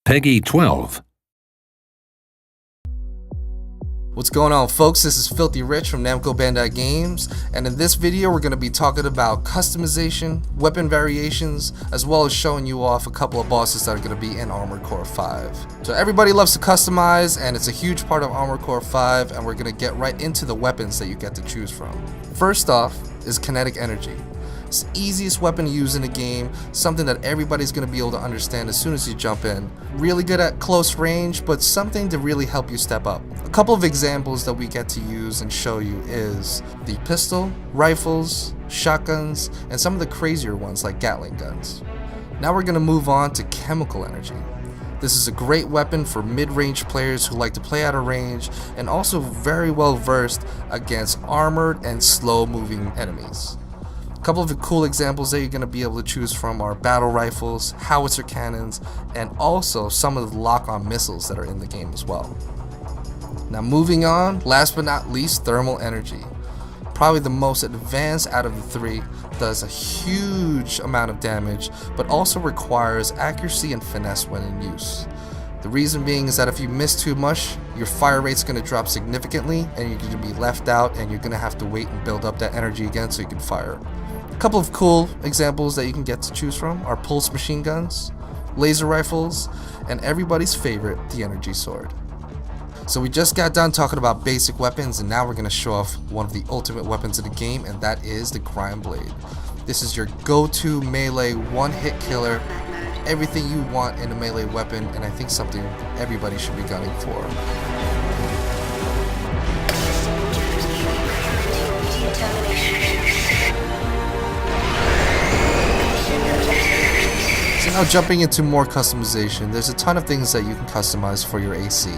Peggy 12. What's going on, folks? This is Filthy Rich from Namco Bandai Games, and in this video we're going to be talking about customization, weapon variations, as well as showing you off a couple of bosses that are going to be in Armored Core 5. So everybody loves to customize, and it's a huge part of Armored Core 5, and we're going to get right into the weapons that you get to choose from. First off is kinetic energy. It's the easiest weapon to use in the game, something that everybody's going to be able to understand as soon as you jump in. Really good at close range, but something to really help you step up. A couple of examples that we get to use and show you is the pistol, rifles, shotguns, and some of the crazier ones like Gatling guns. Now we're going to move on to chemical energy. This is a great weapon for mid-range players who like to play out of range and also very well versed against armored and slow-moving enemies. A couple of the cool examples that you're going to be able to choose from are battle rifles, howitzer cannons, and also some of the lock-on missiles that are in the game as well. Now moving on, last but not least, thermal energy. Probably the most advanced out of the three, does a huge amount of damage, but also requires accuracy and finesse when in use. The reason being is that if you miss too much, your fire rate's going to drop significantly and you're going to be left out and you're going to have to wait and build up that energy again so you can fire. A couple of cool examples that you can get to choose from are pulse machine guns, laser rifles, and everybody's favorite, the energy sword. So we just got done talking about basic weapons, and now we're going to show off one of the ultimate weapons of the game, and that is the Grind Blade. This is your go-to melee one-hit killer, everything you want in a melee weapon, and I think something everybody should be gunning for. So now jumping into more customization, there's a ton of things that you can customize for your AC.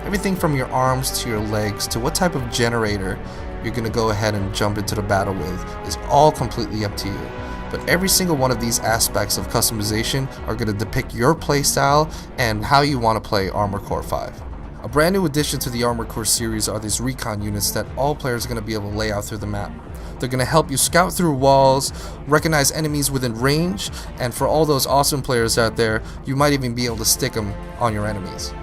Everything from your arms to your legs to what type of generator you're going to go ahead and jump into the battle with is all completely up to you. But every single one of these aspects of customization are going to depict your playstyle and how you want to play Armored Core 5. A brand new addition to the Armored Core series are these recon units that all players are going to be able to lay out through the map. They're going to help you scout through walls, recognize enemies within range, and for all those awesome players out there, you might even be able to stick them on your enemies.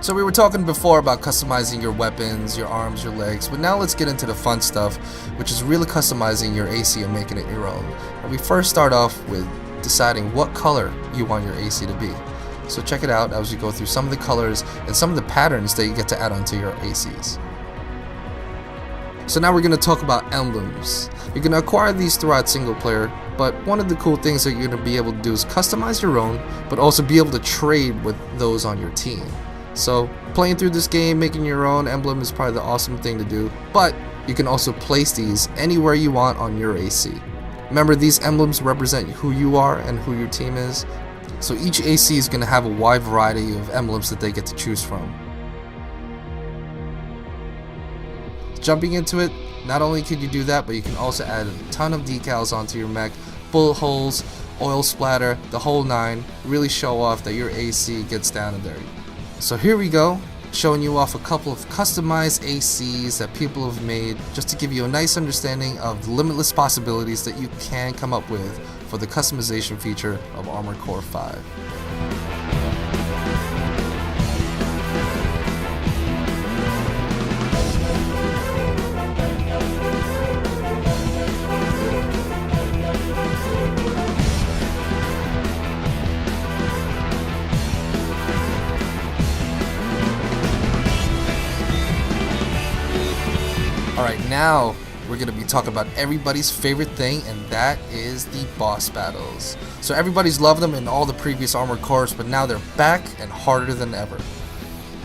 So we were talking before about customizing your weapons, your arms, your legs, but now let's get into the fun stuff, which is really customizing your AC and making it your own. And we first start off with deciding what color you want your AC to be. So check it out as we go through some of the colors and some of the patterns that you get to add onto your ACs. So now we're going to talk about emblems. You're going to acquire these throughout single player, but one of the cool things that you're going to be able to do is customize your own, but also be able to trade with those on your team. So playing through this game, making your own emblem is probably the awesome thing to do, but you can also place these anywhere you want on your AC. Remember, these emblems represent who you are and who your team is, so each AC is going to have a wide variety of emblems that they get to choose from. Jumping into it, not only can you do that, but you can also add a ton of decals onto your mech, bullet holes, oil splatter, the whole nine, really show off that your AC gets down and dirty. So here we go, showing you off a couple of customized ACs that people have made just to give you a nice understanding of the limitless possibilities that you can come up with for the customization feature of Armored Core 5. Alright, now we're going to be talking about everybody's favorite thing, and that is the boss battles. So everybody's loved them in all the previous Armored Cores, but now they're back and harder than ever.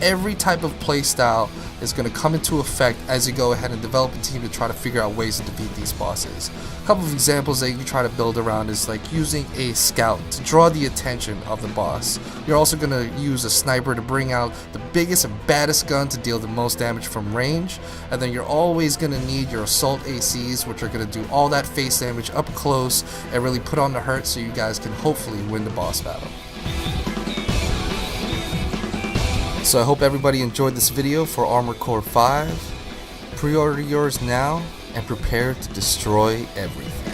Every type of playstyle is going to come into effect as you go ahead and develop a team to try to figure out ways to defeat these bosses. A couple of examples that you can try to build around is like using a scout to draw the attention of the boss. You're also going to use a sniper to bring out the biggest and baddest gun to deal the most damage from range, and then you're always going to need your assault ACs, which are going to do all that face damage up close and really put on the hurt so you guys can hopefully win the boss battle. So I hope everybody enjoyed this video for Armored Core 5. Pre-order yours now and prepare to destroy everything.